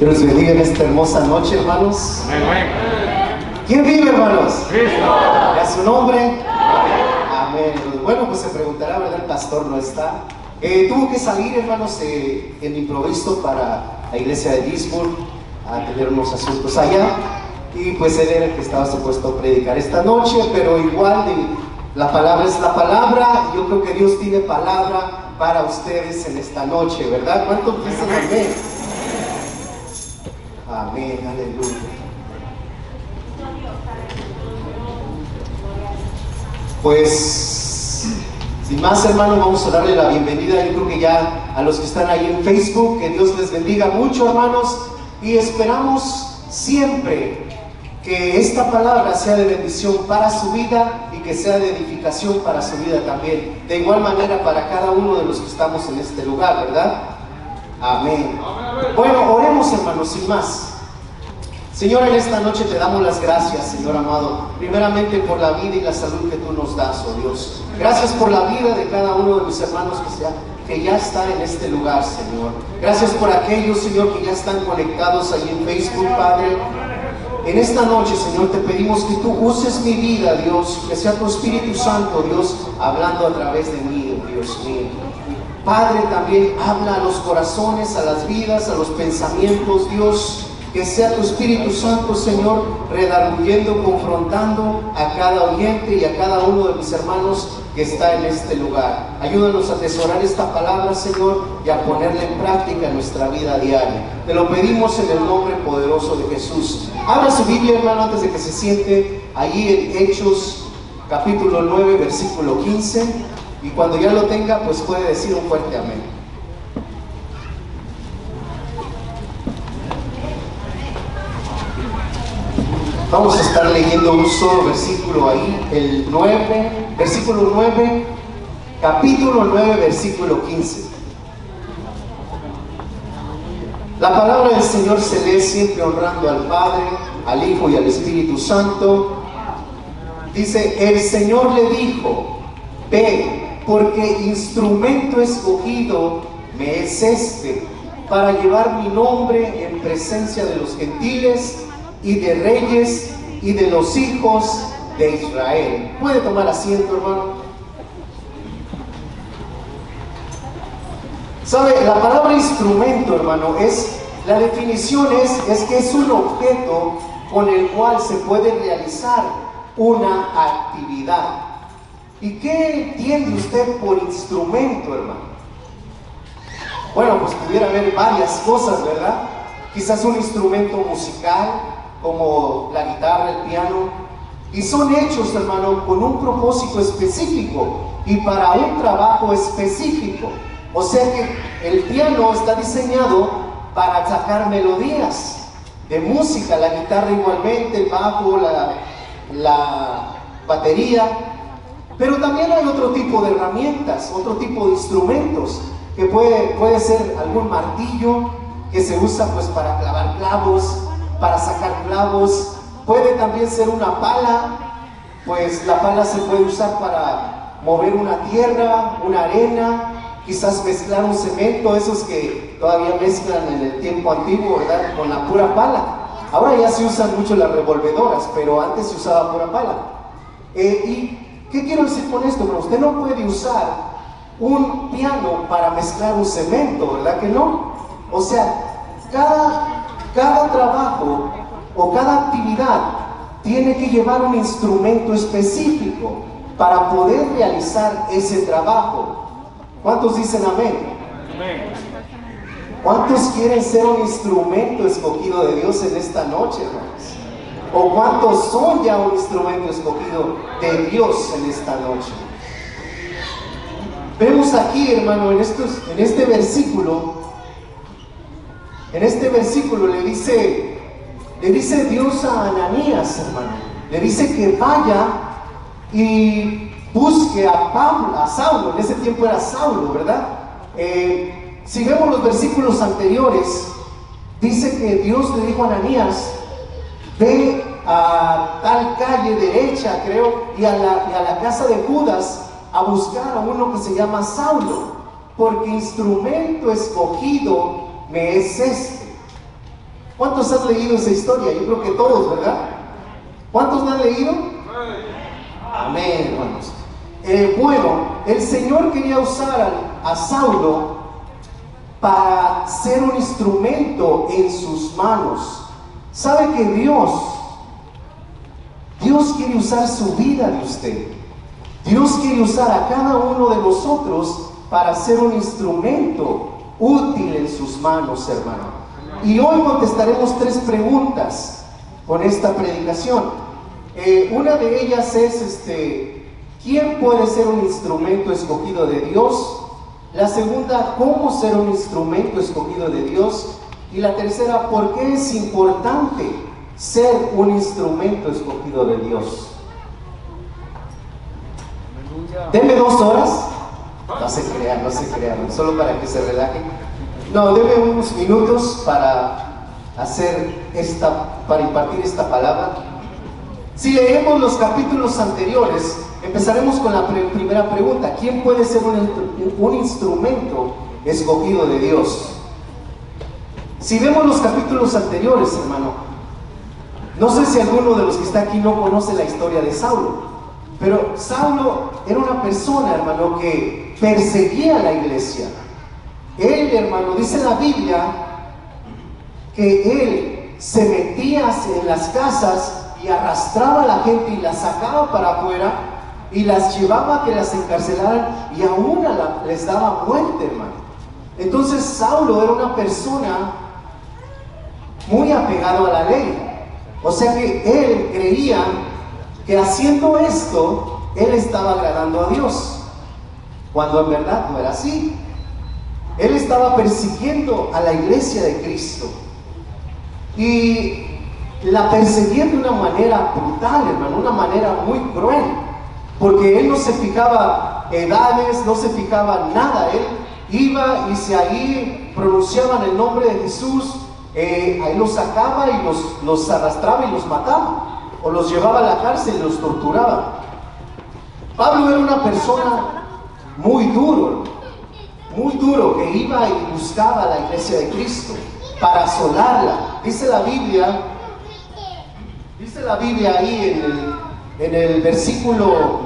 Dios les bendiga en esta hermosa noche, hermanos. Amén. ¿Quién vive, hermanos? Cristo. ¿A su nombre? Amén. Bueno, pues se preguntará, ¿verdad? El pastor no está. Tuvo que salir, hermanos, en improviso para la iglesia de Gisburg a tener unos asuntos allá. Y pues él era el que estaba supuesto a predicar esta noche, pero igual la palabra es la palabra. Yo creo que Dios tiene palabra para ustedes en esta noche, ¿verdad? ¿Cuántos dicen amén? Amén, aleluya. Pues, sin más, hermanos, vamos a darle la bienvenida. Yo creo que ya a los que están ahí en Facebook, que Dios les bendiga mucho, hermanos, y esperamos siempre que esta palabra sea de bendición para su vida y que sea de edificación para su vida también. De igual manera para cada uno de los que estamos en este lugar, ¿verdad? Amén. Bueno, oremos, hermanos, sin más. Señor, en esta noche te damos las gracias, Señor amado, primeramente por la vida y la salud que tú nos das, oh Dios. Gracias por la vida de cada uno de mis hermanos que ya están en este lugar, Señor. Gracias por aquellos, Señor, que ya están conectados ahí en Facebook, Padre. En esta noche, Señor, te pedimos que tú uses mi vida, Dios, que sea tu Espíritu Santo, Dios, hablando a través de mí, Dios mío. Padre, también habla a los corazones, a las vidas, a los pensamientos, Dios. Que sea tu Espíritu Santo, Señor, redarguyendo, confrontando a cada oyente y a cada uno de mis hermanos que está en este lugar. Ayúdanos a atesorar esta palabra, Señor, y a ponerla en práctica en nuestra vida diaria. Te lo pedimos en el nombre poderoso de Jesús. Abra su Biblia, hermano, antes de que se siente, allí en Hechos, capítulo 9, versículo 15. Y cuando ya lo tenga, pues puede decir un fuerte amén. Vamos a estar leyendo un solo versículo ahí, el 9, versículo 9, capítulo 9, versículo 15. La palabra del Señor se lee siempre honrando al Padre, al Hijo y al Espíritu Santo. Dice, el Señor le dijo, ve, porque instrumento escogido me es este, para llevar mi nombre en presencia de los gentiles y de reyes y de los hijos de Israel. ¿Puede tomar asiento, hermano? ¿Sabe? La palabra instrumento, hermano, la definición es que es un objeto con el cual se puede realizar una actividad. ¿Y qué entiende usted por instrumento, hermano? Bueno, pues pudiera haber varias cosas, ¿verdad? Quizás un instrumento musical, como la guitarra, el piano, y son hechos, hermano, con un propósito específico y para un trabajo específico. O sea que el piano está diseñado para sacar melodías de música, la guitarra igualmente, el bajo, la batería, pero también hay otro tipo de herramientas, otro tipo de instrumentos, que puede ser algún martillo que se usa pues para clavar clavos, para sacar clavos. Puede también ser una pala, pues la pala se puede usar para mover una tierra, una arena, quizás mezclar un cemento, esos que todavía mezclan en el tiempo antiguo, ¿verdad? Con la pura pala. Ahora ya se usan mucho las revolvedoras, pero antes se usaba pura pala. ¿Y qué quiero decir con esto? Pero usted no puede usar un piano para mezclar un cemento, ¿verdad que no? O sea, cada trabajo o cada actividad tiene que llevar un instrumento específico para poder realizar ese trabajo. ¿Cuántos dicen amén? Amén. ¿Cuántos quieren ser un instrumento escogido de Dios en esta noche, hermanos? ¿O cuántos son ya un instrumento escogido de Dios en esta noche? Vemos aquí, hermano, en este versículo le dice Dios a Ananías, hermano, le dice que vaya y busque a Saulo. En ese tiempo era Saulo, ¿verdad? Si vemos los versículos anteriores, dice que Dios le dijo a Ananías, ve a tal calle derecha, creo, y a la casa de Judas a buscar a uno que se llama Saulo, porque instrumento escogido me es este. ¿Cuántos han leído esa historia? Yo creo que todos, ¿verdad? ¿Cuántos la han leído? Amén, hermanos. Bueno, el Señor quería usar a Saulo para ser un instrumento en sus manos. ¿Sabe que Dios quiere usar su vida de usted? Dios quiere usar a cada uno de nosotros para ser un instrumento útil en sus manos, hermano. Y hoy contestaremos 3 preguntas con esta predicación. Una de ellas es, ¿quién puede ser un instrumento escogido de Dios? La segunda, ¿cómo ser un instrumento escogido de Dios? Y la tercera, ¿por qué es importante ser un instrumento escogido de Dios? Deme 2 horas. No se crean, solo para que se relajen. No, deme unos minutos para impartir esta palabra. Si leemos los capítulos anteriores, empezaremos con la primera pregunta: ¿quién puede ser un instrumento escogido de Dios? Si vemos los capítulos anteriores, hermano, no sé si alguno de los que está aquí no conoce la historia de Saulo, pero Saulo era una persona, hermano, que perseguía a la iglesia. Él, hermano, dice la Biblia que él se metía en las casas y arrastraba a la gente y las sacaba para afuera y las llevaba a que las encarcelaran, y a una les daba muerte, hermano. Entonces Saulo era una persona muy apegado a la ley. O sea que él creía que haciendo esto él estaba agradando a Dios, cuando en verdad no era así. Él estaba persiguiendo a la iglesia de Cristo y la perseguía de una manera brutal, hermano, una manera muy cruel, porque él no se fijaba edades, no se fijaba nada. Él iba y si ahí pronunciaban el nombre de Jesús, ahí los sacaba y los arrastraba y los mataba, o los llevaba a la cárcel y los torturaba. Pablo era una persona muy duro, que iba y buscaba a la iglesia de Cristo para asolarla. Dice la Biblia ahí en el versículo,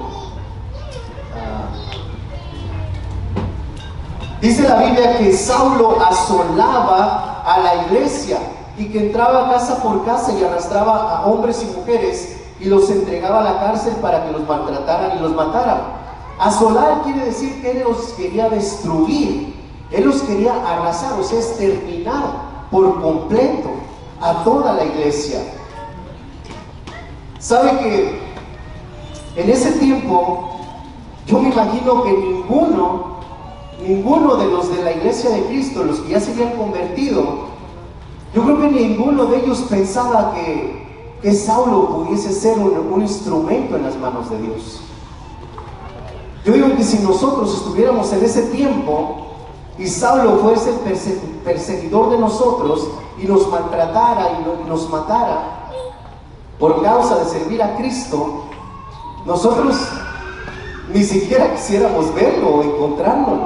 dice la Biblia que Saulo asolaba a la iglesia y que entraba casa por casa y arrastraba a hombres y mujeres y los entregaba a la cárcel para que los maltrataran y los mataran. Asolar quiere decir que él los quería destruir, él los quería arrasar, o sea, exterminar por completo a toda la iglesia. ¿Sabe que en ese tiempo yo me imagino que ninguno de los de la iglesia de Cristo, los que ya se habían convertido, yo creo que ninguno de ellos pensaba que Saulo pudiese ser un instrumento en las manos de Dios? Yo digo que si nosotros estuviéramos en ese tiempo y Saulo fuese el perseguidor de nosotros y nos maltratara y nos matara por causa de servir a Cristo, nosotros ni siquiera quisiéramos verlo o encontrarlo,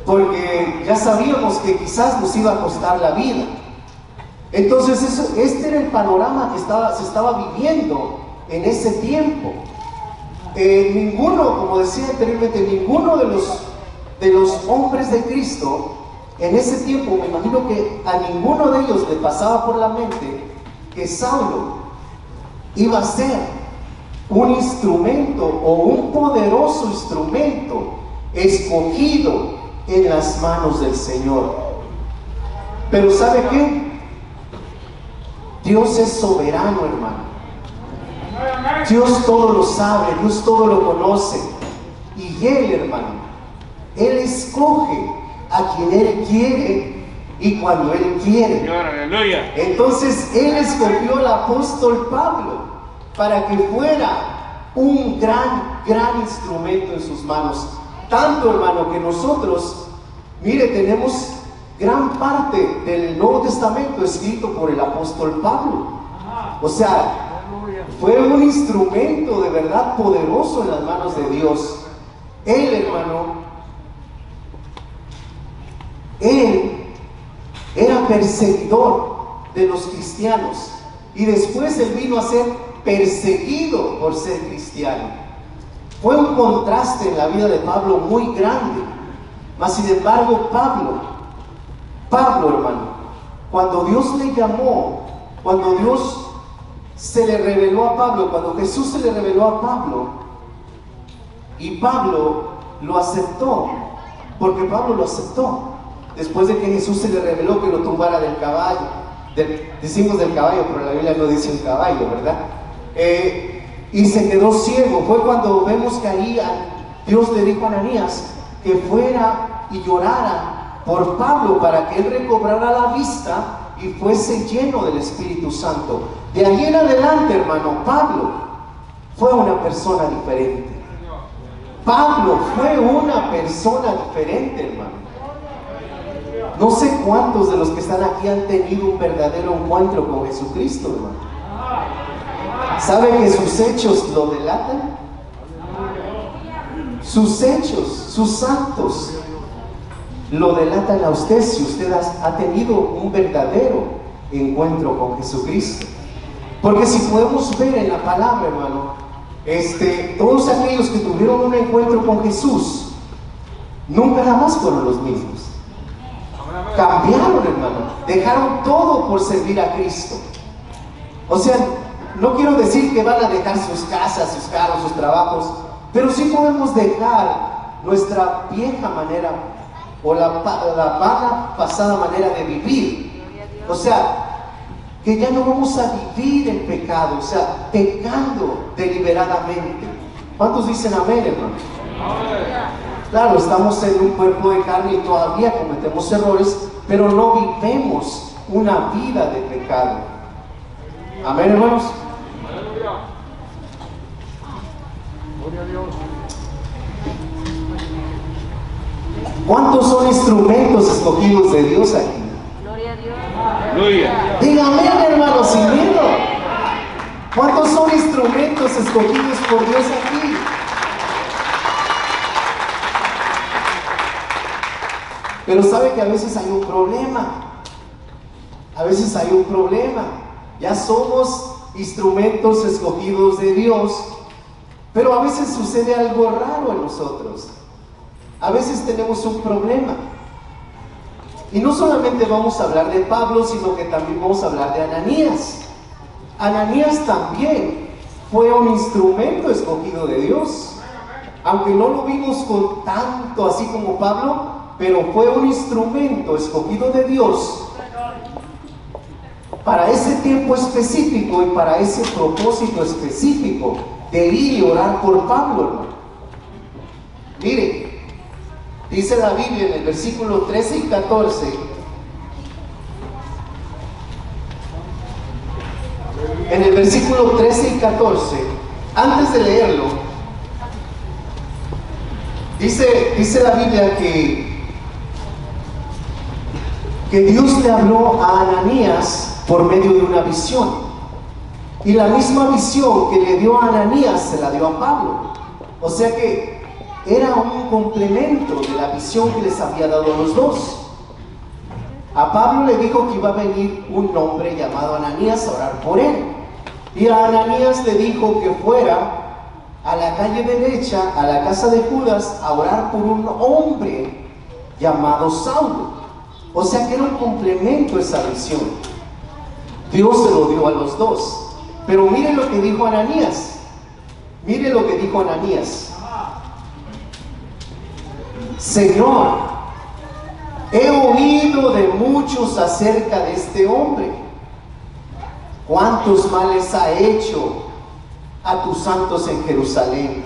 porque ya sabíamos que quizás nos iba a costar la vida. Entonces este era el panorama que se estaba viviendo en ese tiempo. Ninguno, como decía anteriormente, ninguno de los hombres de Cristo en ese tiempo, me imagino que a ninguno de ellos le pasaba por la mente que Saulo iba a ser un instrumento o un poderoso instrumento escogido en las manos del Señor. Pero ¿sabe qué? Dios es soberano, hermano. Dios todo lo sabe, Dios todo lo conoce. Y Él, hermano, Él escoge a quien Él quiere y cuando Él quiere. Entonces Él escogió al apóstol Pablo para que fuera un gran instrumento en sus manos. Tanto, hermano, que nosotros, mire, tenemos gran parte del Nuevo Testamento escrito por el apóstol Pablo. O sea, fue un instrumento de verdad poderoso en las manos de Dios. Él, hermano, él era perseguidor de los cristianos. Y después él vino a ser perseguido por ser cristiano. Fue un contraste en la vida de Pablo muy grande. Mas sin embargo, Pablo, hermano, cuando Dios le llamó, cuando Dios se le reveló a Pablo, cuando Jesús se le reveló a Pablo, y Pablo lo aceptó, porque Pablo lo aceptó, después de que Jesús se le reveló que lo tumbara del caballo, decimos del caballo, pero la Biblia no dice un caballo, ¿verdad? Y se quedó ciego. Fue cuando vemos que ahí Dios le dijo a Ananías que fuera y llorara por Pablo para que él recobrara la vista y fuese lleno del Espíritu Santo. De allí en adelante, hermano, Pablo fue una persona diferente. Pablo fue una persona diferente, hermano. No sé cuántos de los que están aquí han tenido un verdadero encuentro con Jesucristo, hermano. ¿Sabe que sus hechos lo delatan? Sus hechos, sus actos lo delatan a usted si usted ha tenido un verdadero encuentro con Jesucristo. Porque si podemos ver en la palabra, hermano, todos aquellos que tuvieron un encuentro con Jesús nunca jamás fueron los mismos. Cambiaron, hermano, dejaron todo por servir a Cristo. O sea, no quiero decir que van a dejar sus casas, sus carros, sus trabajos, pero sí podemos dejar nuestra vieja manera o la vana pasada manera de vivir. O sea, que ya no vamos a vivir en pecado, o sea, pecando deliberadamente. ¿Cuántos dicen amén, hermano? Claro, estamos en un cuerpo de carne y todavía cometemos errores, pero no vivimos una vida de pecado. Amén, hermanos. Gloria a Dios. ¿Cuántos son instrumentos escogidos de Dios aquí? Gloria a Dios. Gloria. Dígame, hermano, sin miedo. ¿Cuántos son instrumentos escogidos por Dios aquí? Pero sabe que a veces hay un problema. A veces hay un problema. Ya somos instrumentos escogidos de Dios, pero a veces sucede algo raro en nosotros. A veces tenemos un problema. Y no solamente vamos a hablar de Pablo, sino que también vamos a hablar de Ananías. Ananías también fue un instrumento escogido de Dios. Aunque no lo vimos con tanto así como Pablo, pero fue un instrumento escogido de Dios para ese tiempo específico y para ese propósito específico de ir y orar por Pablo, hermano. Mire, dice la Biblia en el versículo 13 y 14. En el versículo 13 y 14, antes de leerlo, dice la Biblia que Dios le habló a Ananías por medio de una visión. Y la misma visión que le dio a Ananías se la dio a Pablo. O sea que era un complemento de la visión que les había dado a los dos. A Pablo le dijo que iba a venir un hombre llamado Ananías a orar por él. Y a Ananías le dijo que fuera a la calle derecha, a la casa de Judas, a orar por un hombre llamado Saulo. O sea que era un complemento esa visión. Dios se lo dio a los dos. Pero mire lo que dijo Ananías. Mire lo que dijo Ananías. Señor, he oído de muchos acerca de este hombre. Cuántos males ha hecho a tus santos en Jerusalén.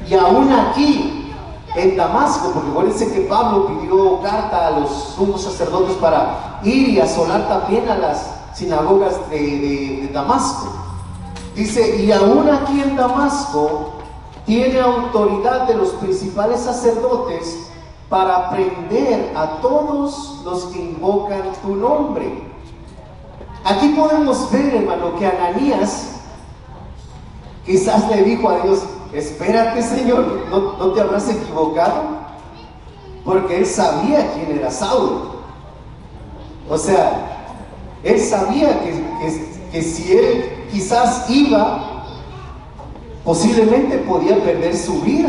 Y aún aquí, en Damasco, porque acuérdense que Pablo pidió carta a los sumos sacerdotes para ir y asolar también a las sinagogas de Damasco. Dice, y aún aquí en Damasco tiene autoridad de los principales sacerdotes para prender a todos los que invocan tu nombre. Aquí podemos ver, hermano, que Ananías quizás le dijo a Dios, espérate, Señor, ¿no te habrás equivocado? Porque él sabía quién era Saulo. O sea, Él sabía que si él quizás iba, posiblemente podía perder su vida.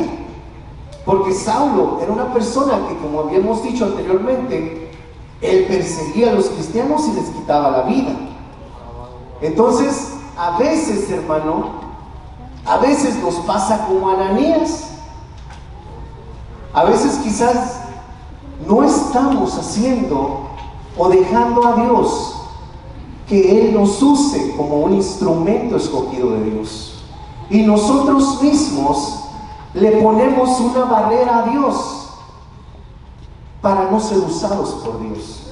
Porque Saulo era una persona que, como habíamos dicho anteriormente, él perseguía a los cristianos y les quitaba la vida. Entonces, a veces, hermano, a veces nos pasa como Ananías. A veces quizás no estamos haciendo o dejando a Dios que Él nos use como un instrumento escogido de Dios. Y nosotros mismos le ponemos una barrera a Dios para no ser usados por Dios.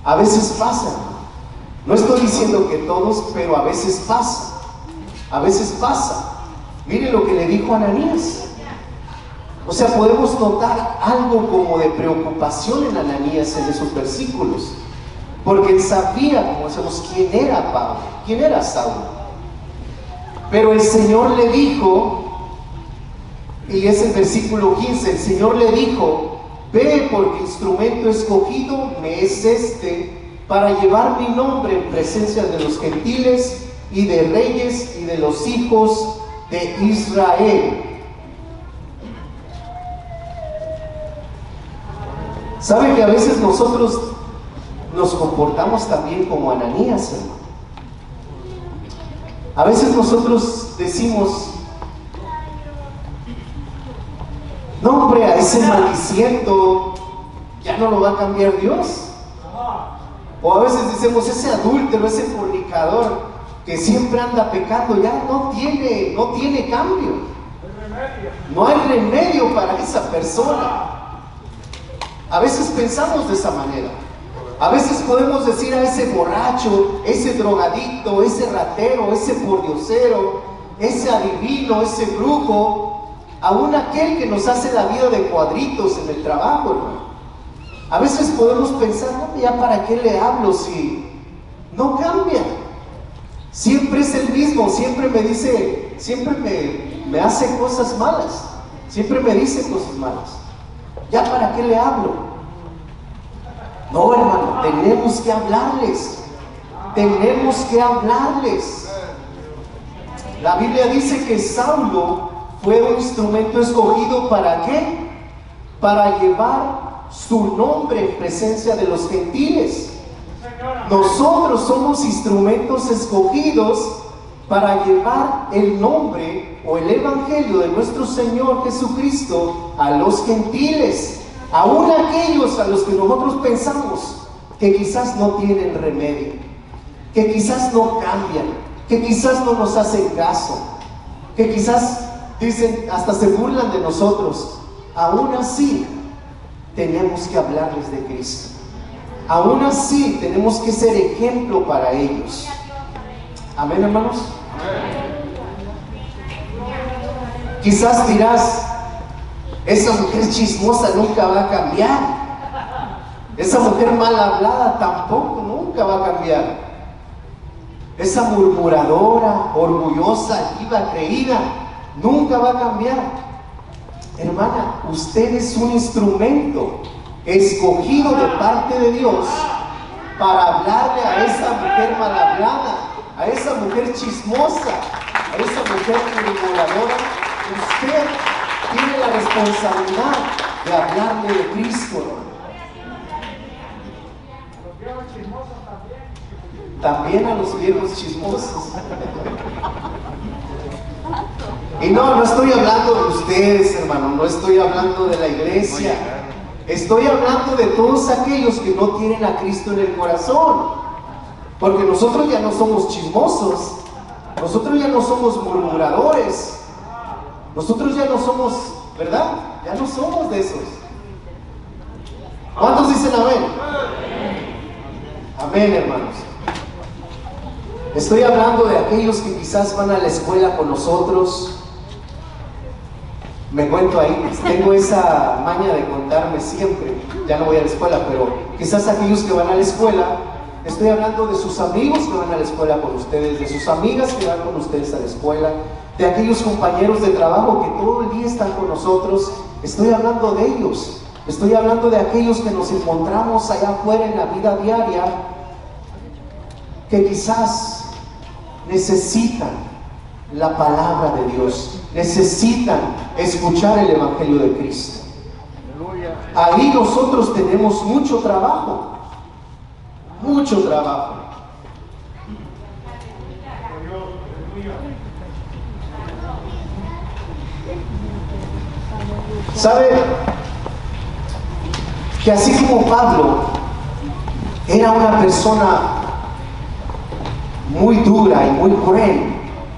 A veces pasa. No estoy diciendo que todos, pero a veces pasa. A veces pasa. Mire lo que le dijo Ananías. O sea, podemos notar algo como de preocupación en Ananías en esos versículos. Porque él sabía, como decimos, quién era Pablo, quién era Saulo. Pero el Señor le dijo, y es el versículo 15, el Señor le dijo: ve, porque instrumento escogido me es este, para llevar mi nombre en presencia de los gentiles y de reyes y de los hijos de Israel. ¿Sabe que a veces nosotros nos comportamos también como Ananías, hermano? A veces nosotros decimos: no, hombre, a ese maldiciento ya no lo va a cambiar Dios. O a veces decimos: ese adúltero, ese fornicador que siempre anda pecando, ya no tiene cambio. No hay remedio para esa persona. A veces pensamos de esa manera. A veces podemos decir a ese borracho, ese drogadicto, ese ratero, ese pordiosero, ese adivino, ese brujo, aún aquel que nos hace la vida de cuadritos en el trabajo, hermano. A veces podemos pensar: no, ya para qué le hablo si no cambia. Siempre es el mismo, siempre me dice, siempre me hace cosas malas, siempre me dice cosas malas. ¿Ya para qué le hablo? No, hermano, tenemos que hablarles. Tenemos que hablarles. La Biblia dice que Saulo fue un instrumento escogido, ¿para qué? Para llevar su nombre en presencia de los gentiles. Nosotros somos instrumentos escogidos para llevar el nombre o el evangelio de nuestro Señor Jesucristo a los gentiles, aún aquellos a los que nosotros pensamos que quizás no tienen remedio, que quizás no cambian, que quizás no nos hacen caso, que quizás dicen, hasta se burlan de nosotros. Aún así tenemos que hablarles de Cristo. Aún así tenemos que ser ejemplo para ellos. Amén, hermanos. Quizás dirás: esa mujer chismosa nunca va a cambiar. Esa mujer mal hablada tampoco nunca va a cambiar. Esa murmuradora, orgullosa, altiva, creída, nunca va a cambiar. Hermana, usted es un instrumento escogido de parte de Dios para hablarle a esa mujer mal hablada, a esa mujer chismosa, a esa mujer murmuradora. Usted tiene la responsabilidad de hablarle de Cristo, hermano. También a los viejos chismosos. Y no estoy hablando de ustedes, hermano, no estoy hablando de la iglesia. Estoy hablando de todos aquellos que no tienen a Cristo en el corazón. Porque nosotros ya no somos chismosos, nosotros ya no somos murmuradores, nosotros ya no somos, ¿verdad? Ya no somos de esos. ¿Cuántos dicen amén? Amén, hermanos. Estoy hablando de aquellos que quizás van a la escuela con nosotros. Me cuento ahí, tengo esa maña de contarme siempre. Ya no voy a la escuela, pero quizás aquellos que van a la escuela, estoy hablando de sus amigos que van a la escuela con ustedes, de sus amigas que van con ustedes a la escuela, de aquellos compañeros de trabajo que todo el día están con nosotros. Estoy hablando de ellos. Estoy hablando de aquellos que nos encontramos allá afuera en la vida diaria, que quizás necesitan la palabra de Dios, necesitan escuchar el Evangelio de Cristo. Ahí nosotros tenemos mucho trabajo, mucho trabajo. ¿Sabe? Que así como Pablo era una persona muy dura y muy cruel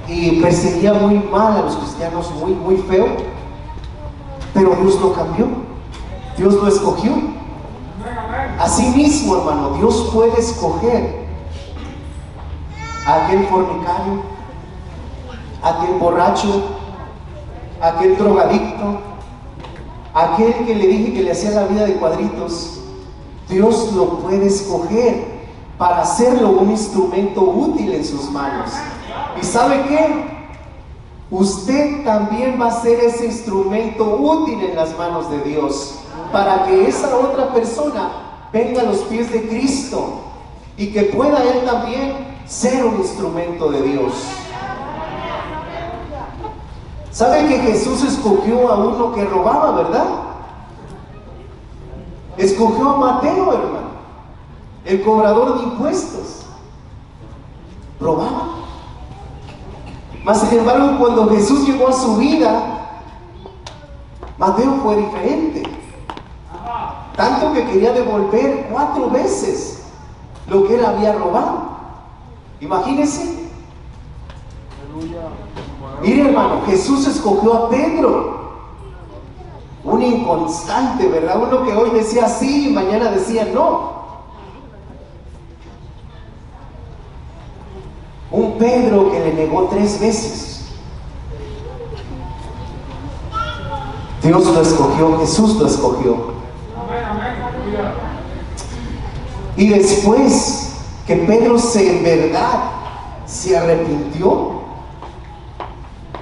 y perseguía muy mal a los cristianos, muy feo, pero Dios lo cambió, Dios lo escogió. Así mismo, hermano, Dios puede escoger a aquel fornicario, a aquel borracho, a aquel drogadicto, aquel que le dije que le hacía la vida de cuadritos. Dios lo puede escoger para hacerlo un instrumento útil en sus manos. ¿Y sabe qué? Usted también va a ser ese instrumento útil en las manos de Dios, para que esa otra persona venga a los pies de Cristo y que pueda él también ser un instrumento de Dios. ¿Sabe que Jesús escogió a uno que robaba, verdad? Escogió a Mateo, hermano, el cobrador de impuestos. Robaba. Mas sin embargo, cuando Jesús llegó a su vida, Mateo fue diferente. Tanto que quería devolver 4 veces lo que él había robado. Imagínense. Mire, hermano, Jesús escogió a Pedro, un inconstante, ¿verdad? Uno que hoy decía sí y mañana decía no. Un Pedro que le negó 3 veces. Dios lo escogió, Jesús lo escogió. Y después que Pedro en verdad se arrepintió,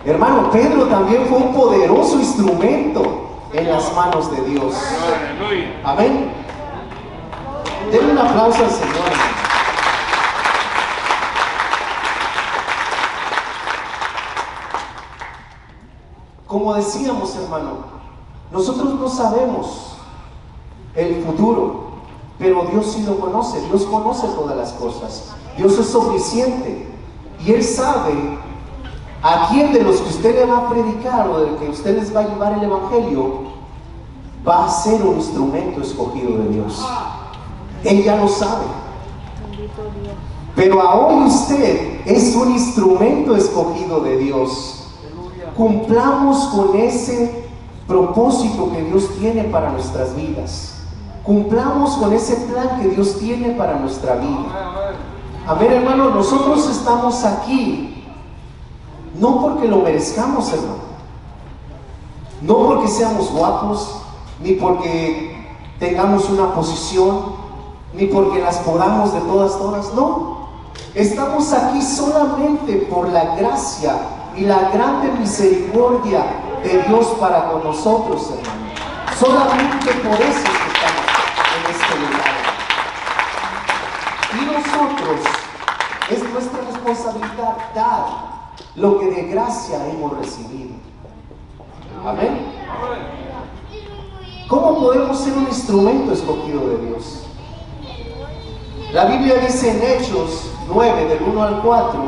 hermano, Pedro también fue un poderoso instrumento en las manos de Dios. Amén. Denle un aplauso al Señor. Como decíamos, hermano, nosotros no sabemos el futuro, pero Dios sí lo conoce. Dios conoce todas las cosas. Dios es omnisciente y Él sabe a quién de los que usted le va a predicar o del que usted les va a llevar el Evangelio va a ser un instrumento escogido de Dios. Él ya lo sabe. Pero ahora usted es un instrumento escogido de Dios. Cumplamos con ese propósito que Dios tiene para nuestras vidas. Cumplamos con ese plan que Dios tiene para nuestra vida. A ver, hermano, nosotros estamos aquí no porque lo merezcamos, hermano, no porque seamos guapos, ni porque tengamos una posición, ni porque las podamos de todas, no. Estamos aquí solamente por la gracia y la grande misericordia de Dios para con nosotros, hermano. Solamente por eso es que estamos en este lugar. Y nosotros, es nuestra responsabilidad dar lo que de gracia hemos recibido. Amén. ¿Cómo podemos ser un instrumento escogido de Dios? La Biblia dice en Hechos 9, del 1 al 4,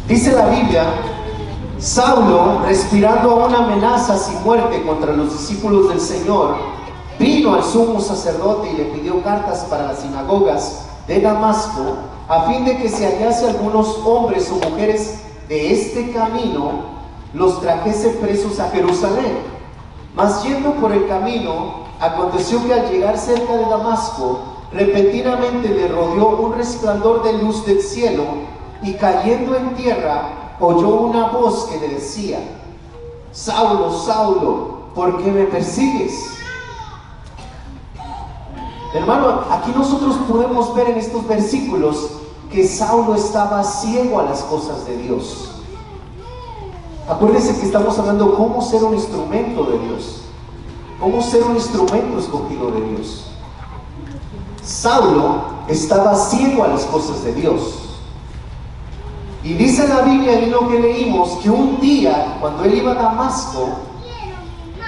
dice la Biblia: Saulo, respirando aún amenazas y muerte contra los discípulos del Señor, vino al sumo sacerdote y le pidió cartas para las sinagogas de Damasco, a fin de que se hallase algunos hombres o mujeres de este camino, los trajese presos a Jerusalén. Mas yendo por el camino, aconteció que al llegar cerca de Damasco, repentinamente le rodeó un resplandor de luz del cielo, y cayendo en tierra, oyó una voz que le decía: Saulo, Saulo, ¿por qué me persigues? Hermano, aquí nosotros podemos ver en estos versículos que Saulo estaba ciego a las cosas de Dios. Acuérdense que estamos hablando de cómo ser un instrumento de Dios, cómo ser un instrumento escogido de Dios. Saulo estaba ciego a las cosas de Dios. Y dice la Biblia, en lo que leímos, que un día, cuando él iba a Damasco,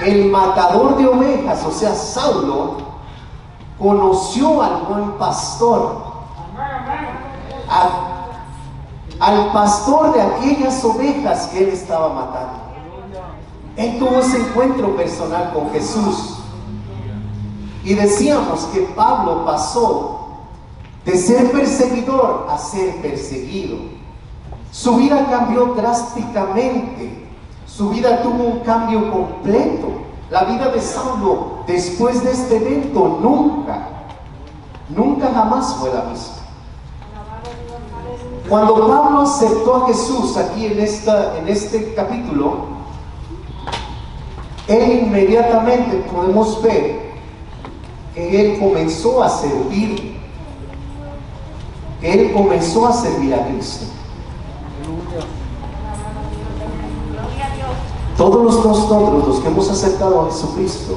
el matador de ovejas, o sea, Saulo, conoció al buen pastor, al pastor de aquellas ovejas que él estaba matando. Él tuvo ese encuentro personal con Jesús. Y decíamos que Pablo pasó de ser perseguidor a ser perseguido. Su vida cambió drásticamente. Su vida tuvo un cambio completo. La vida de Saulo después de este evento nunca jamás fue la misma. Cuando Pablo aceptó a Jesús aquí en este capítulo, él inmediatamente podemos ver que él comenzó a servir, a Cristo. Todos nosotros, los que hemos aceptado a Jesucristo,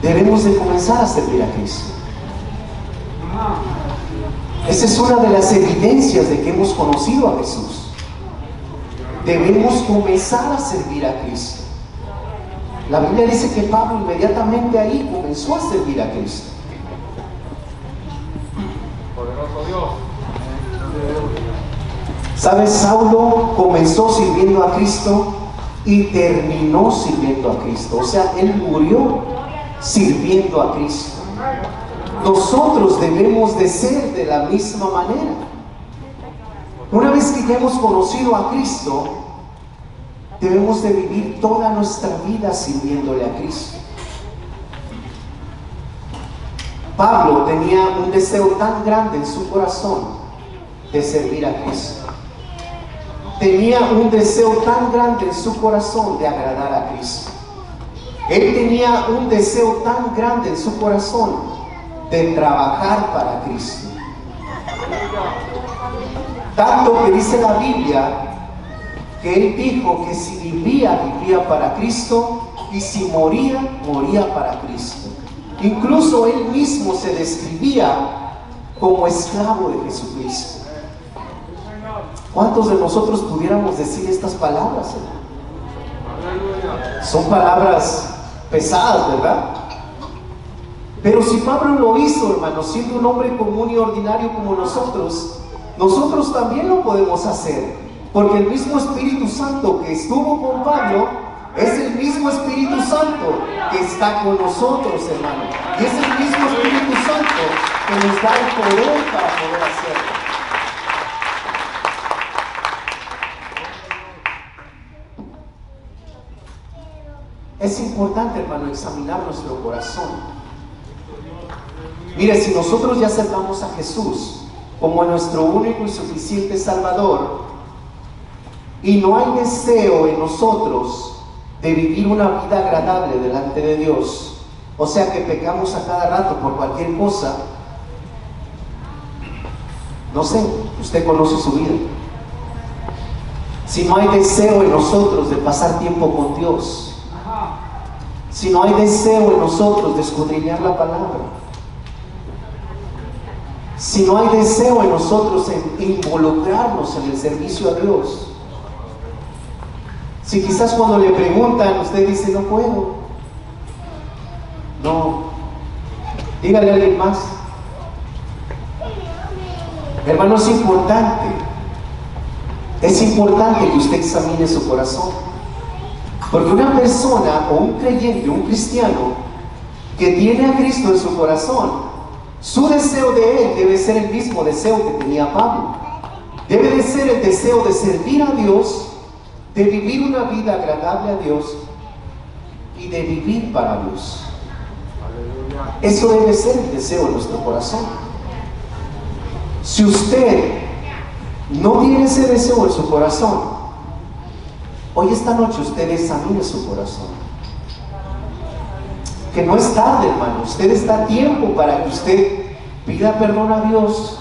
debemos de comenzar a servir a Cristo. Esa es una de las evidencias de que hemos conocido a Jesús. Debemos comenzar a servir a Cristo. La Biblia dice que Pablo inmediatamente ahí comenzó a servir a Cristo. Poderoso Dios. ¿Sabes? Saulo comenzó sirviendo a Cristo y terminó sirviendo a Cristo. O sea, él murió sirviendo a Cristo. Nosotros debemos de ser de la misma manera. Una vez que ya hemos conocido a Cristo, debemos de vivir toda nuestra vida sirviéndole a Cristo. Pablo tenía un deseo tan grande en su corazón de servir a Cristo. Tenía un deseo tan grande en su corazón de agradar a Cristo. Él tenía un deseo tan grande en su corazón de trabajar para Cristo. Tanto que dice la Biblia que él dijo que si vivía para Cristo, y si moría para Cristo. Incluso él mismo se describía como esclavo de Jesucristo. ¿Cuántos de nosotros pudiéramos decir estas palabras, hermano? Son palabras pesadas, ¿verdad? Pero si Pablo lo hizo, hermano, siendo un hombre común y ordinario como nosotros también lo podemos hacer. Porque el mismo Espíritu Santo que estuvo con Pablo es el mismo Espíritu Santo que está con nosotros, hermano. Y es el mismo Espíritu Santo que nos da el poder para poder hacerlo. Es importante, hermano, examinar nuestro corazón. Mire, si nosotros ya aceptamos a Jesús como nuestro único y suficiente Salvador, y no hay deseo en nosotros de vivir una vida agradable delante de Dios, o sea que pecamos a cada rato por cualquier cosa, no sé, usted conoce su vida. Si no hay deseo en nosotros de pasar tiempo con Dios, si no hay deseo en nosotros de escudriñar la palabra, si no hay deseo en nosotros en involucrarnos en el servicio a Dios, si quizás cuando le preguntan usted dice no puedo, no, dígale a alguien más. Hermano, es importante que usted examine su corazón. Porque una persona o un creyente, un cristiano que tiene a Cristo en su corazón, su deseo de él debe ser el mismo deseo que tenía Pablo. Debe de ser el deseo de servir a Dios, de vivir una vida agradable a Dios y de vivir para Dios. Eso debe ser el deseo de nuestro corazón. Si usted no tiene ese deseo en su corazón, hoy esta noche usted examine su corazón. Que no es tarde, hermano. Usted está a tiempo para que usted pida perdón a Dios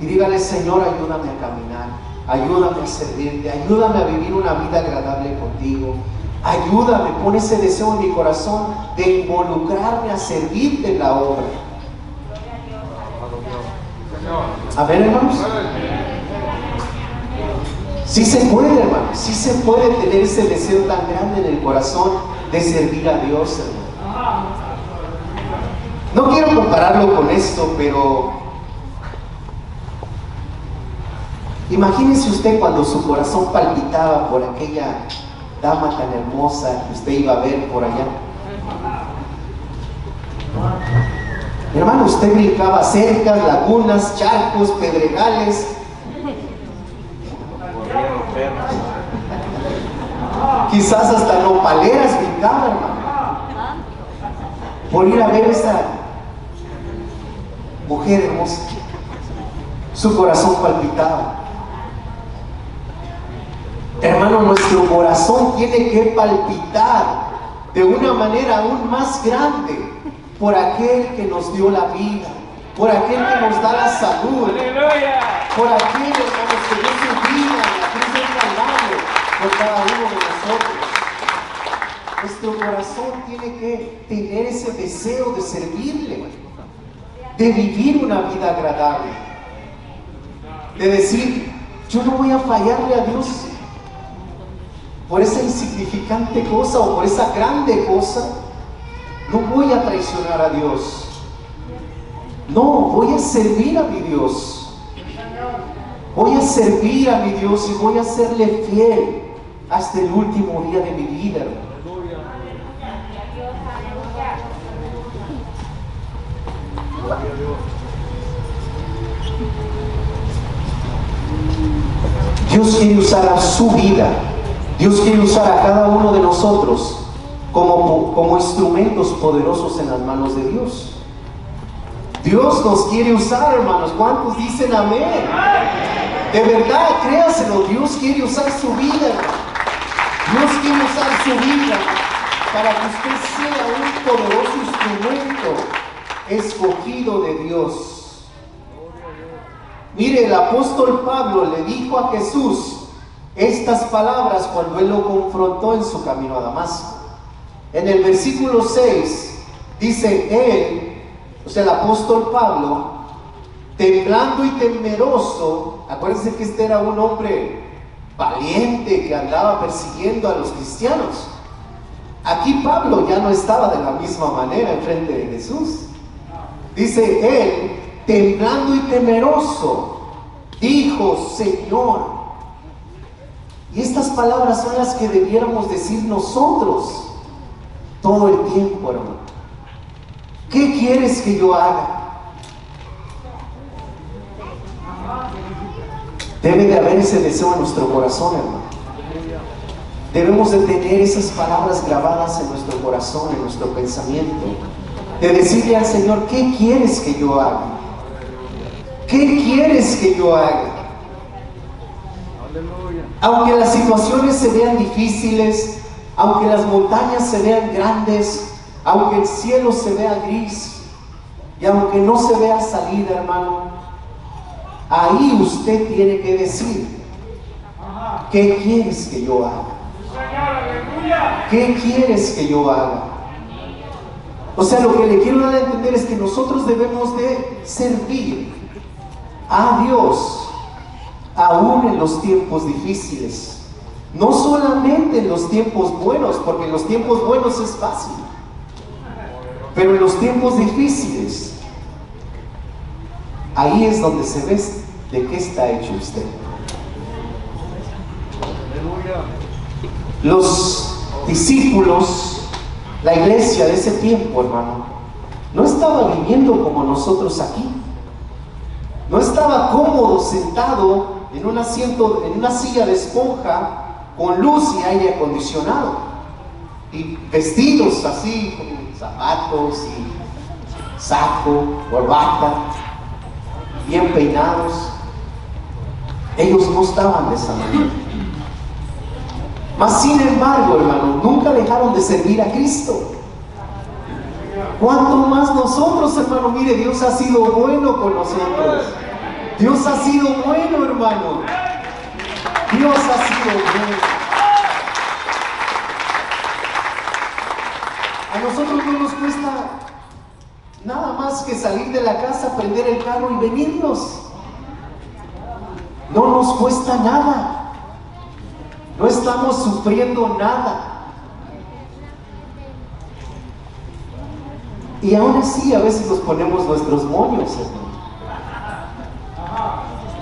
y dígale: Señor, ayúdame a caminar. ayúdame a servirte, ayúdame a vivir una vida agradable contigo, ayúdame, pon ese deseo en mi corazón de involucrarme a servirte en la obra. Amén, hermanos. Sí se puede, hermanos, sí se puede tener ese deseo tan grande en el corazón de servir a Dios, hermano. No quiero compararlo con esto, pero imagínese usted cuando su corazón palpitaba por aquella dama tan hermosa que usted iba a ver por allá. Hermano, usted brincaba cercas, lagunas, charcos, pedregales. Quizás hasta nopaleras brincaba, hermano, por ir a ver esa mujer hermosa. Su corazón palpitaba. Hermano, nuestro corazón tiene que palpitar de una manera aún más grande por aquel que nos dio la vida, por aquel que nos da la salud, por aquel, hermano, que dio su vida en la cruz del Calvario por cada uno de nosotros. Nuestro corazón tiene que tener ese deseo de servirle, de vivir una vida agradable, de decir, yo no voy a fallarle a Dios por esa insignificante cosa o por esa grande cosa. No voy a traicionar a Dios, no, voy a servir a mi Dios, voy a servir a mi Dios y voy a serle fiel hasta el último día de mi vida. Dios quiere usar a su vida, Dios quiere usar a cada uno de nosotros como instrumentos poderosos en las manos de Dios. Dios nos quiere usar, hermanos. ¿Cuántos dicen amén? De verdad, créaselo, Dios quiere usar su vida, hermano. Dios quiere usar su vida para que usted sea un poderoso instrumento escogido de Dios. Mire, el apóstol Pablo le dijo a Jesús estas palabras cuando él lo confrontó en su camino a Damasco. En el versículo 6 dice él, o sea, el apóstol Pablo, temblando y temeroso. Acuérdense que este era un hombre valiente que andaba persiguiendo a los cristianos. Aquí Pablo ya no estaba de la misma manera en frente de Jesús. Dice él, temblando y temeroso, dijo, Señor. Y estas palabras son las que debiéramos decir nosotros todo el tiempo, hermano. ¿Qué quieres que yo haga? Debe de haber ese deseo en nuestro corazón, hermano. Debemos de tener esas palabras grabadas en nuestro corazón, en nuestro pensamiento, de decirle al Señor, ¿qué quieres que yo haga? ¿Qué quieres que yo haga? Aunque las situaciones se vean difíciles, aunque las montañas se vean grandes, aunque el cielo se vea gris y aunque no se vea salida, hermano, ahí usted tiene que decir, ¿qué quieres que yo haga? ¿Qué quieres que yo haga? O sea, lo que le quiero dar a entender es que nosotros debemos de servir a Dios aún en los tiempos difíciles. No solamente en los tiempos buenos, porque en los tiempos buenos es fácil, pero en los tiempos difíciles, ahí es donde se ve de qué está hecho usted. Los discípulos, la iglesia de ese tiempo, hermano, no estaba viviendo como nosotros aquí. No estaba cómodo sentado en un asiento, en una silla de esponja, con luz y aire acondicionado, y vestidos así, con zapatos y saco, corbata, bien peinados. Ellos no estaban de esa manera. Mas sin embargo, hermano, nunca dejaron de servir a Cristo. ¿Cuánto más nosotros, hermano? Mire, Dios ha sido bueno con nosotros. Dios ha sido bueno, hermano. Dios ha sido bueno. A nosotros no nos cuesta nada más que salir de la casa, prender el carro y venirnos. No nos cuesta nada. No estamos sufriendo nada. Y aún así a veces nos ponemos nuestros moños, hermano.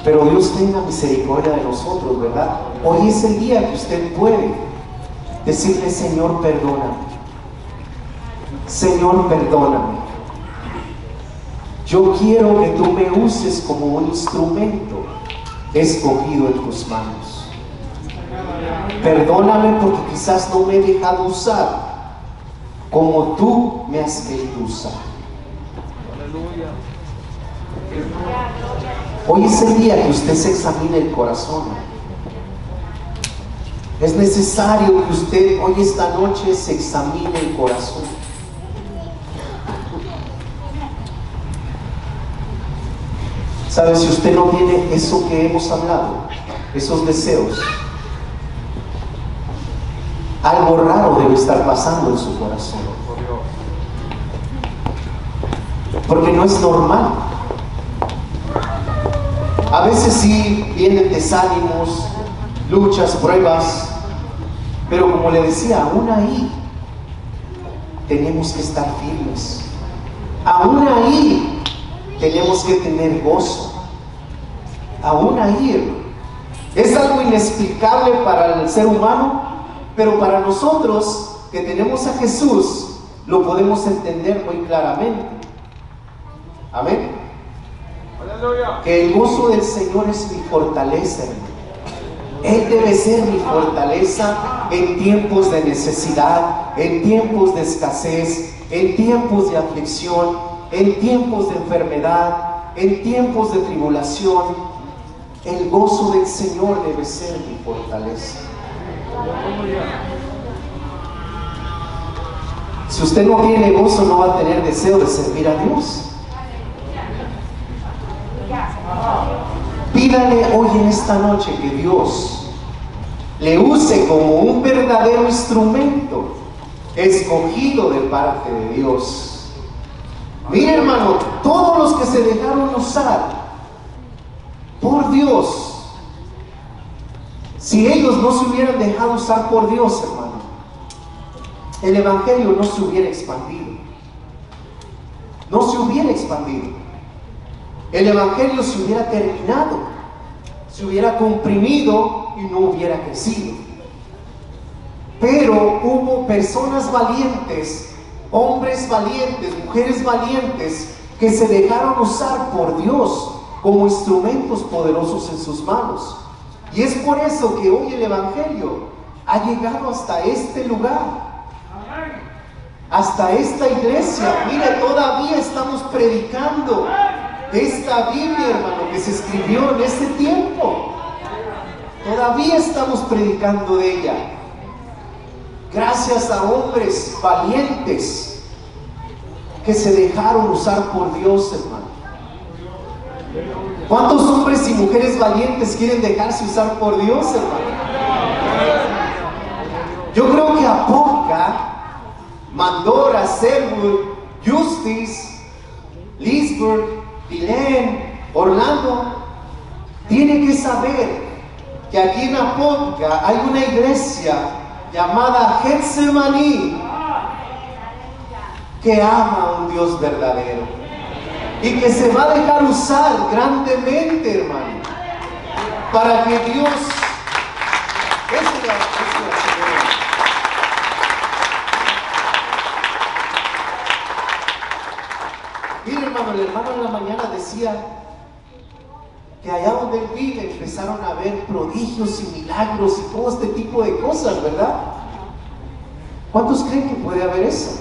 Pero Dios tenga misericordia de nosotros, ¿verdad? Hoy es el día que usted puede decirle: Señor, perdóname. Señor, perdóname. Yo quiero que tú me uses como un instrumento escogido en tus manos. Perdóname porque quizás no me he dejado usar como tú me has querido usar. Hoy es el día que usted se examine el corazón. Es necesario que usted hoy esta noche se examine el corazón. ¿Sabe? Si usted no tiene eso que hemos hablado, esos deseos, algo raro debe estar pasando en su corazón. Porque no es normal. A veces sí vienen desánimos, luchas, pruebas, pero como le decía, aún ahí tenemos que estar firmes. Aún ahí tenemos que tener gozo. Aún ahí, hermano. Es algo inexplicable para el ser humano, pero para nosotros que tenemos a Jesús lo podemos entender muy claramente. Amén. Aleluya. Que el gozo del Señor es mi fortaleza, hermano. Él debe ser mi fortaleza en tiempos de necesidad, en tiempos de escasez, en tiempos de aflicción, en tiempos de enfermedad, en tiempos de tribulación. El gozo del Señor debe ser mi fortaleza. Si usted no tiene gozo, no va a tener deseo de servir a Dios. Pídale hoy en esta noche que Dios le use como un verdadero instrumento escogido de parte de Dios. Mire, hermano, todos los que se dejaron usar por Dios, si ellos no se hubieran dejado usar por Dios, hermano, el evangelio no se hubiera expandido. No se hubiera expandido. El evangelio se hubiera terminado, se hubiera comprimido y no hubiera crecido. Pero hubo personas valientes, hombres valientes, mujeres valientes, que se dejaron usar por Dios como instrumentos poderosos en sus manos. Y es por eso que hoy el evangelio ha llegado hasta este lugar, hasta esta iglesia. Mire, todavía estamos predicando esta Biblia, hermano, que se escribió en ese tiempo. Todavía estamos predicando de ella, gracias a hombres valientes que se dejaron usar por Dios, hermano. ¿Cuántos hombres y mujeres valientes quieren dejarse usar por Dios, hermano? Yo creo que Apoca, Mandora, Selwood, Justice, Leesburg, Pilén, Orlando, tiene que saber que aquí en Apoca hay una iglesia llamada Getsemaní que ama a un Dios verdadero y que se va a dejar usar grandemente, hermano, para que Dios... Mire, hermano, el hermano en la mañana decía que allá donde él vive empezaron a ver prodigios y milagros y todo este tipo de cosas, ¿verdad? ¿Cuántos creen que puede haber eso?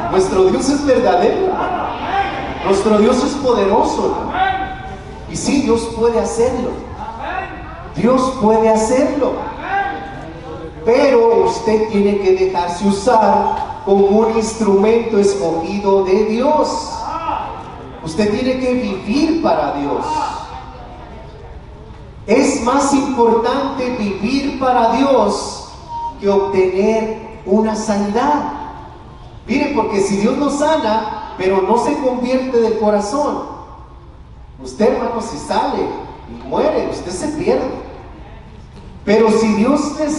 Nuestro Dios es verdadero, hermano. Nuestro Dios es poderoso, hermano. Y sí, Dios puede hacerlo. Dios puede hacerlo. Pero usted tiene que dejarse usar como un instrumento escogido de Dios. Usted tiene que vivir para Dios. Es más importante vivir para Dios que obtener una sanidad. Mire, porque si Dios nos sana, pero no se convierte de corazón, usted, hermano, si sale y muere, usted se pierde. Pero si Dios le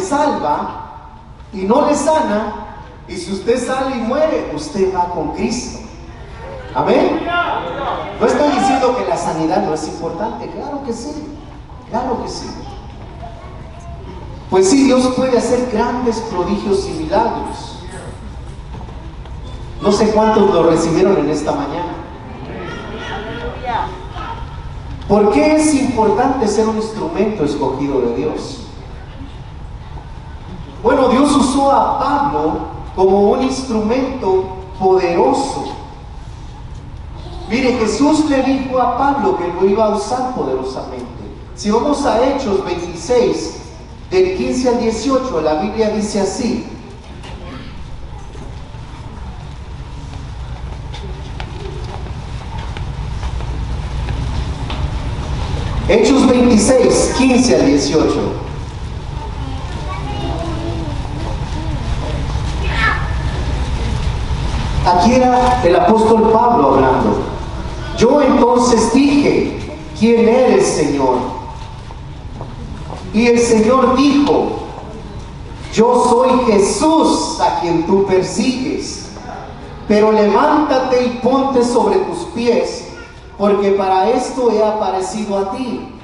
salva y no le sana, y si usted sale y muere, usted va con Cristo. Amén. No estoy diciendo que la sanidad no es importante, claro que sí, claro que sí. Pues sí, Dios puede hacer grandes prodigios y milagros. No sé cuántos lo recibieron en esta mañana. ¿Por qué es importante ser un instrumento escogido de Dios? Bueno, Dios usó a Pablo como un instrumento poderoso. Mire, Jesús le dijo a Pablo que lo iba a usar poderosamente. Si vamos a Hechos 26, del 15 al 18, la Biblia dice así: Hechos 26, 15 al 18. Aquí era el apóstol Pablo hablando. Yo entonces dije: ¿quién eres, Señor? Y el Señor dijo: yo soy Jesús a quien tú persigues. Pero levántate y ponte sobre tus pies, porque para esto he aparecido a ti,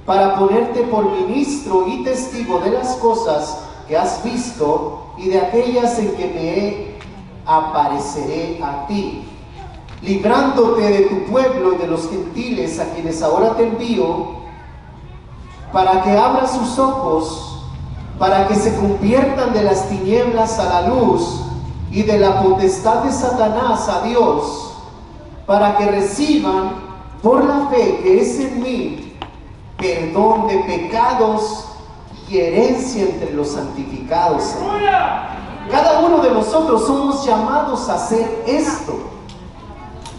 para ponerte por ministro y testigo de las cosas que has visto y de aquellas en que apareceré a ti, librándote de tu pueblo y de los gentiles a quienes ahora te envío, para que abras sus ojos, para que se conviertan de las tinieblas a la luz y de la potestad de Satanás a Dios, para que reciban por la fe que es en mí perdón de pecados y herencia entre los santificados. Cada uno de nosotros somos llamados a hacer esto.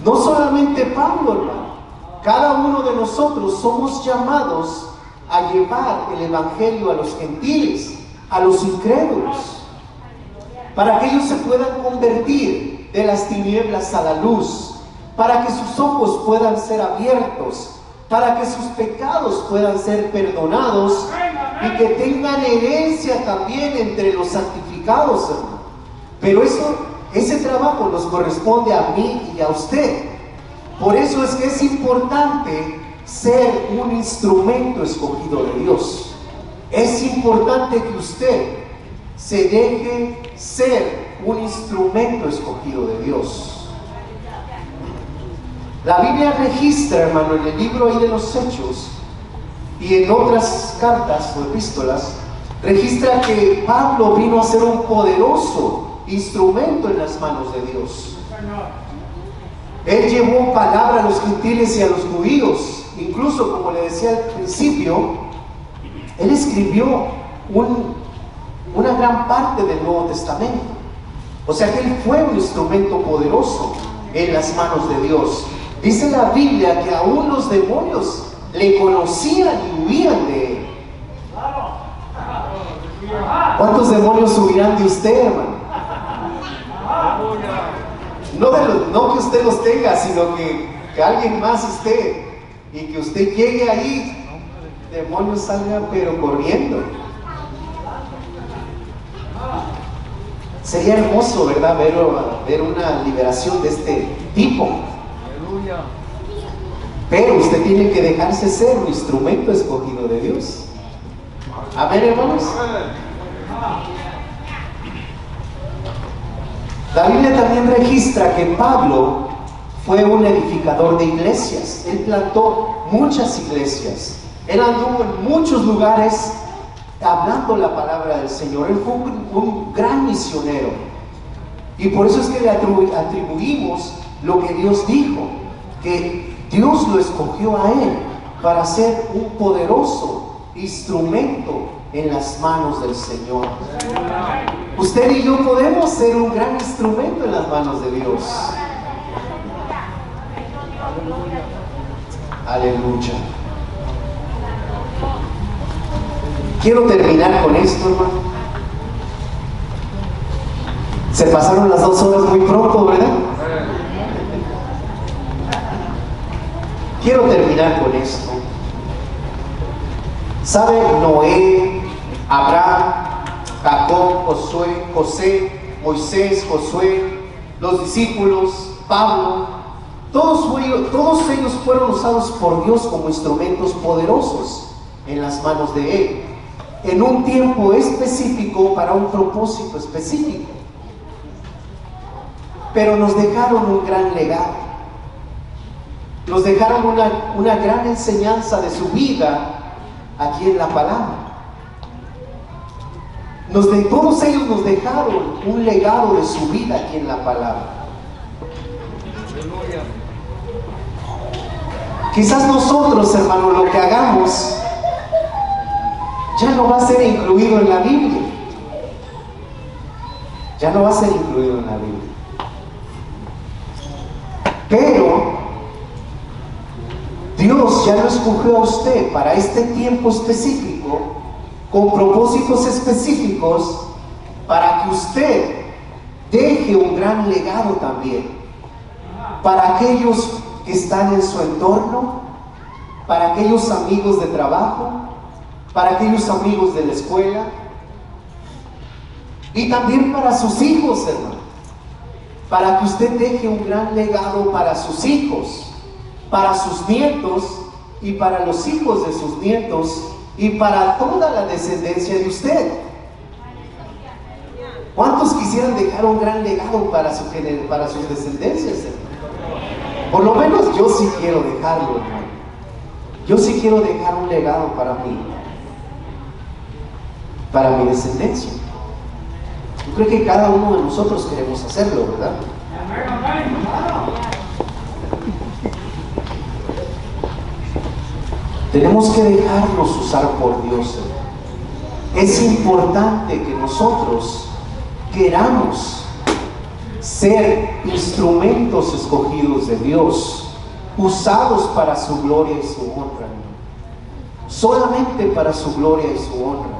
No solamente Pablo, hermano. Cada uno de nosotros somos llamados a llevar el evangelio a los gentiles, a los incrédulos, para que ellos se puedan convertir de las tinieblas a la luz, para que sus ojos puedan ser abiertos, para que sus pecados puedan ser perdonados y que tengan herencia también entre los santificados, hermano. Pero ese trabajo nos corresponde a mí y a usted. Por eso es que es importante ser un instrumento escogido de Dios. Es importante que usted se deje ser un instrumento escogido de Dios. La Biblia registra, hermano, en el libro ahí de los Hechos y en otras cartas o epístolas, registra que Pablo vino a ser un poderoso instrumento en las manos de Dios. Él llevó palabra a los gentiles y a los judíos. Incluso, como le decía al principio, él escribió una gran parte del Nuevo Testamento. O sea que él fue un instrumento poderoso en las manos de Dios. Dice la Biblia que aún los demonios le conocían y huían de él. ¿Cuántos demonios huirán de usted, hermano? No que usted los tenga, sino que alguien más esté y que usted llegue ahí, demonios salgan pero corriendo. Sería hermoso, ¿verdad? Ver una liberación de este tipo. Pero usted tiene que dejarse ser un instrumento escogido de Dios. Amén, hermanos. La Biblia también registra que Pablo fue un edificador de iglesias. Él plantó muchas iglesias. Él anduvo en muchos lugares hablando la palabra del Señor. Él fue un gran misionero. Y por eso es que le atribuimos lo que Dios dijo, que Dios lo escogió a él para ser un poderoso instrumento en las manos del Señor. Usted y yo podemos ser un gran instrumento en las manos de Dios. Aleluya. Quiero terminar con esto, hermano. Se pasaron las 2 horas muy pronto, ¿verdad? Quiero terminar con esto. ¿Sabe? Noé, Abraham, Jacob, José, Moisés, Josué, los discípulos, Pablo, todos ellos fueron usados por Dios como instrumentos poderosos en las manos de Él, en un tiempo específico para un propósito específico. Pero nos dejaron un gran legado, nos dejaron una gran enseñanza de su vida aquí en la palabra. Todos ellos nos dejaron un legado de su vida aquí en la palabra. Quizás nosotros, hermano, lo que hagamos ya no va a ser incluido en la Biblia. Ya no va a ser incluido en la Biblia. Pero Dios ya lo escogió a usted para este tiempo específico, con propósitos específicos, para que usted deje un gran legado también para aquellos que están en su entorno, para aquellos amigos de trabajo, para aquellos amigos de la escuela, y también para sus hijos, hermano, para que usted deje un gran legado para sus hijos, para sus nietos y para los hijos de sus nietos y para toda la descendencia de usted. ¿Cuántos quisieran dejar un gran legado para sus descendencias, hermano? Por lo menos yo sí quiero dejarlo, hermano. Yo sí quiero dejar un legado para mí, para mi descendencia. Yo creo que cada uno de nosotros queremos hacerlo, ¿verdad? Tenemos que dejarnos usar por Dios. Es importante que nosotros queramos ser instrumentos escogidos de Dios, usados para su gloria y su honra, solamente para su gloria y su honra.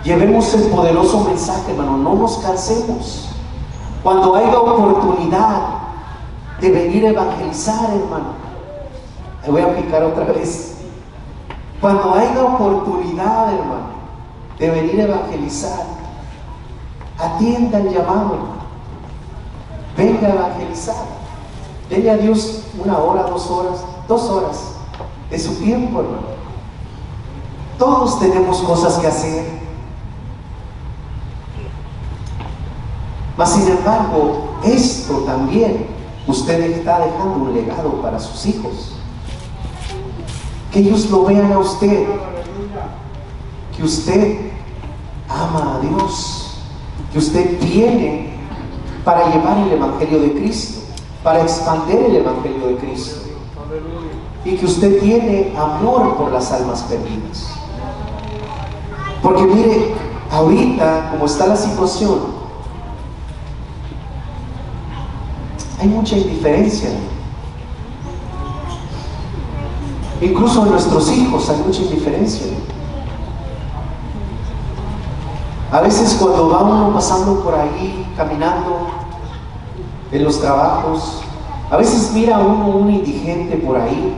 Llevemos el poderoso mensaje, hermano, no nos cansemos. Cuando haya oportunidad de venir a evangelizar, hermano, me voy a aplicar otra vez. Cuando haya oportunidad, hermano, de venir a evangelizar, atienda el llamado, hermano. Venga a evangelizar. Denle a Dios 1 hora, 2 horas, 2 horas de su tiempo, hermano. Todos tenemos cosas que hacer. Mas sin embargo, esto también, usted está dejando un legado para sus hijos. Que ellos lo vean a usted, que usted ama a Dios, que usted viene para llevar el Evangelio de Cristo, para expandir el Evangelio de Cristo, y que usted tiene amor por las almas perdidas. Porque mire, ahorita como está la situación, hay mucha indiferencia. Incluso en nuestros hijos hay mucha indiferencia. A veces cuando va uno pasando por ahí, caminando en los trabajos, a veces mira uno un indigente por ahí,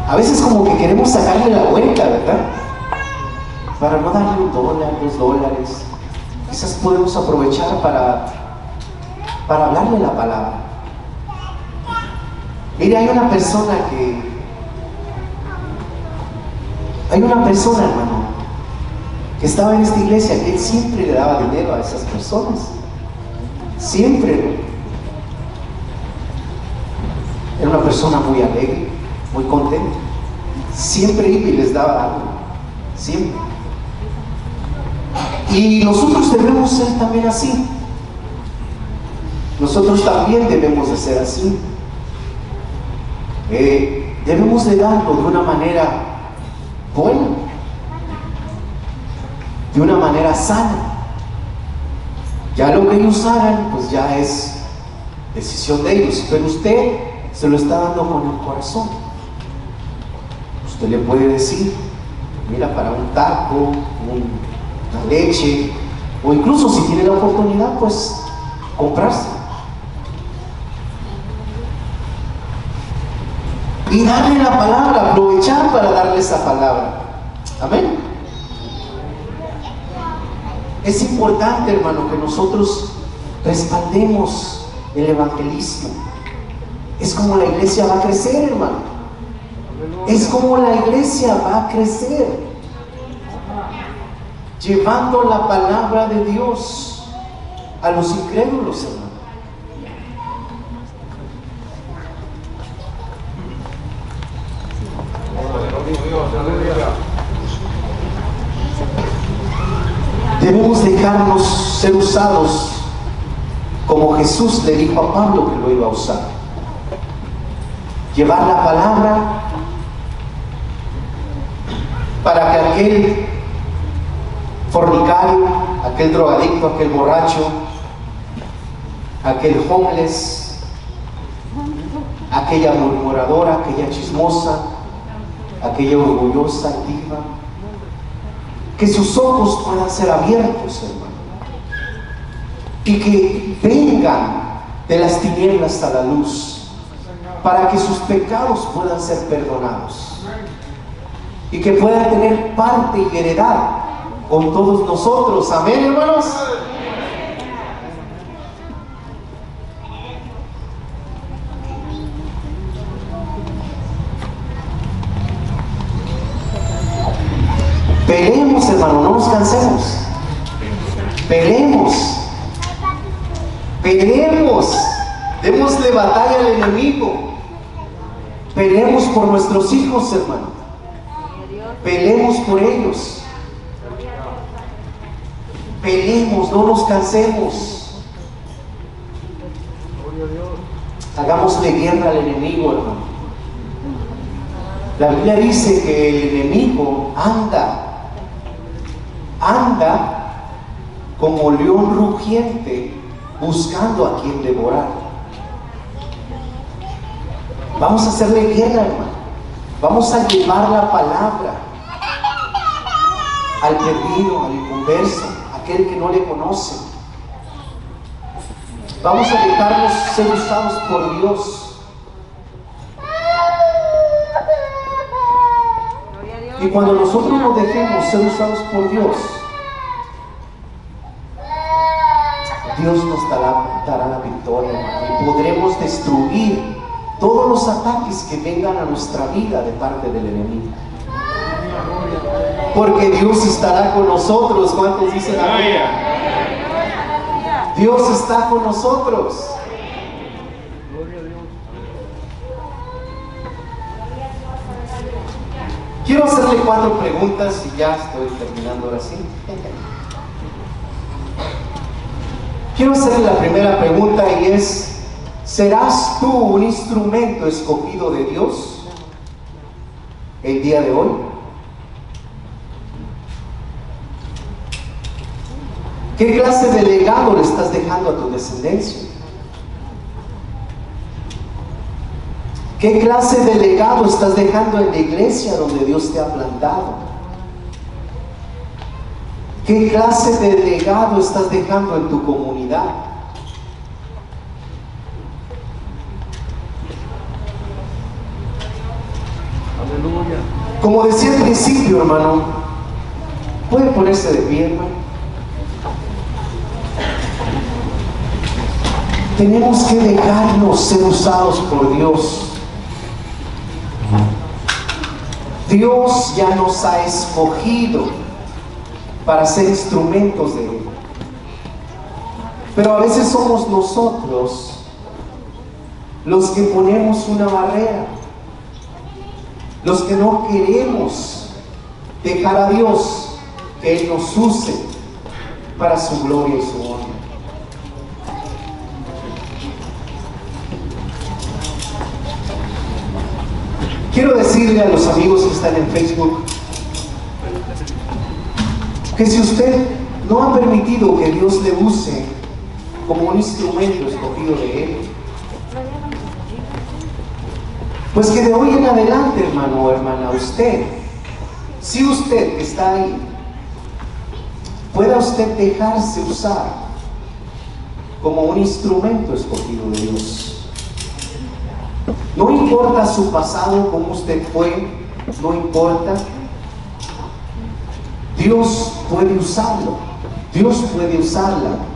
a veces como que queremos sacarle la vuelta, ¿verdad? Para no darle $1, $2, quizás podemos aprovechar para hablarle la palabra. Mire, hay una persona, hermano, que estaba en esta iglesia, que él siempre le daba dinero a esas personas. Siempre. Era una persona muy alegre, muy contenta. Siempre iba y les daba algo. Siempre. Y nosotros debemos ser también así. Nosotros también debemos de ser así. Debemos de darlo de una manera buena, de una manera sana. Ya lo que ellos hagan, pues ya es decisión de ellos, pero usted se lo está dando con el corazón. Usted le puede decir, mira, para un taco, una leche, o incluso si tiene la oportunidad, pues comprarse y darle la palabra, aprovechar para darle esa palabra. Amén. Es importante, hermano, que nosotros respaldemos el evangelismo. Es como la iglesia va a crecer, hermano. Es como la iglesia va a crecer, llevando la palabra de Dios a los incrédulos, hermano. Debemos dejarnos ser usados como Jesús le dijo a Pablo que lo iba a usar. Llevar la palabra para que aquel fornicario, aquel drogadicto, aquel borracho, aquel homeless, aquella murmuradora, aquella chismosa, aquella orgullosa, altiva, que sus ojos puedan ser abiertos, hermano, y que vengan de las tinieblas a la luz, para que sus pecados puedan ser perdonados y que puedan tener parte y heredad con todos nosotros. Amén, hermanos. Peleemos, hermano, no nos cansemos. Peleemos. Peleemos. Démosle batalla al enemigo. Peleemos por nuestros hijos, hermano. Peleemos por ellos. Peleemos, no nos cansemos. Hagámosle guerra al enemigo, hermano. La Biblia dice que el enemigo anda como león rugiente buscando a quien devorar. Vamos a hacerle guerra, hermano. Vamos a llevar la palabra al perdido, al inconverso, a aquel que no le conoce. Vamos a dejarnos ser usados por Dios. Y cuando nosotros nos dejemos ser usados por Dios, Dios nos dará la victoria, hermano, y podremos destruir todos los ataques que vengan a nuestra vida de parte del enemigo. Porque Dios estará con nosotros. ¿Cuántos dicen amén? Dios está con nosotros. Quiero hacerle 4 preguntas y ya estoy terminando ahora sí. Quiero hacerle la primera pregunta y es: ¿serás tú un instrumento escogido de Dios el día de hoy? ¿Qué clase de legado le estás dejando a tu descendencia? ¿Qué clase de legado estás dejando en la iglesia donde Dios te ha plantado? ¿Qué clase de legado estás dejando en tu comunidad? Aleluya. Como decía al principio, hermano, puede ponerse de pie, hermano. Tenemos que dejarnos ser usados por Dios. Dios ya nos ha escogido para ser instrumentos de Él. Pero a veces somos nosotros los que ponemos una barrera, los que no queremos dejar a Dios que Él nos use para su gloria y su honra. Quiero decirle a los amigos que están en Facebook que si usted no ha permitido que Dios le use como un instrumento escogido de Él. Pues que de hoy en adelante, hermano o hermana, usted, si usted que está ahí, pueda usted dejarse usar como un instrumento escogido de Dios. No importa su pasado, cómo usted fue, no importa. Dios puede usarlo, Dios puede usarla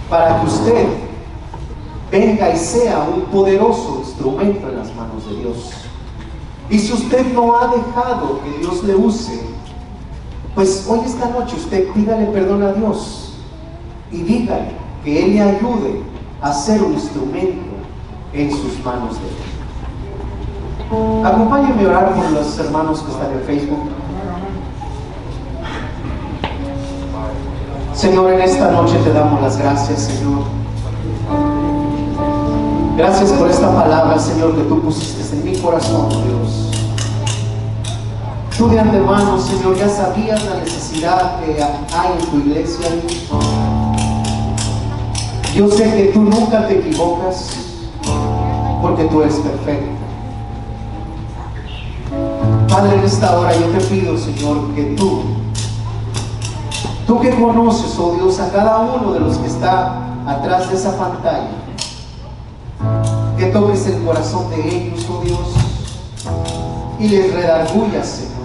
para que usted venga y sea un poderoso instrumento en las manos de Dios. Y si usted no ha dejado que Dios le use, pues hoy esta noche usted pídale perdón a Dios y dígale que Él le ayude a ser un instrumento en sus manos de Él. Acompáñenme a orar por los hermanos que están en Facebook. Señor, en esta noche te damos las gracias, Señor. Gracias por esta palabra, Señor, que tú pusiste en mi corazón, Dios. Tú de antemano, Señor, ya sabías la necesidad que hay en tu iglesia. Yo sé que tú nunca te equivocas, porque tú eres perfecto. Padre, en esta hora yo te pido, Señor, que tú que conoces, oh Dios, a cada uno de los que está atrás de esa pantalla, que toques el corazón de ellos, oh Dios, y les redargullas, Señor.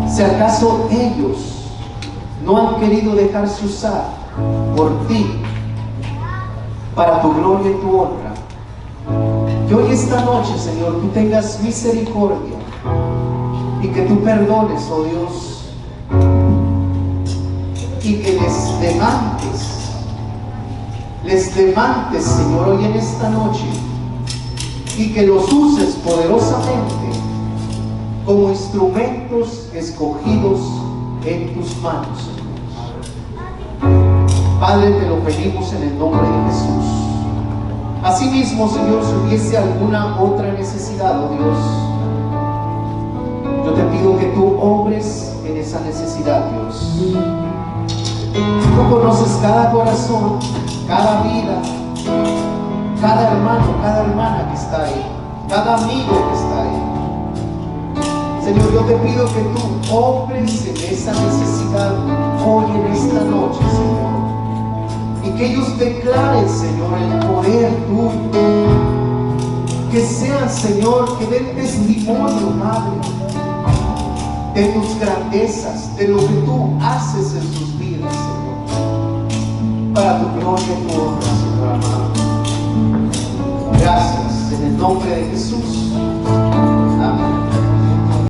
Si acaso ellos no han querido dejarse usar por ti, para tu gloria y tu honra, que hoy esta noche, Señor, tú tengas misericordia y que tú perdones, oh Dios, y que les levantes, Señor, hoy en esta noche, y que los uses poderosamente como instrumentos escogidos en tus manos, Señor. Padre, te lo pedimos en el nombre de Jesús. Asimismo, Señor, si hubiese alguna otra necesidad, oh Dios, yo te pido que tú obres en esa necesidad, Dios. Tú conoces cada corazón, cada vida, cada hermano, cada hermana que está ahí, cada amigo que está ahí. Señor, yo te pido que tú obres en esa necesidad hoy en esta noche, Señor. Y que ellos declaren, Señor, el poder tuyo. Que sean, Señor, que den testimonio, Padre, de tus grandezas, de lo que tú haces en sus vidas, Señor, para tu gloria y tu honra, Señor amado. Gracias, en el nombre de Jesús.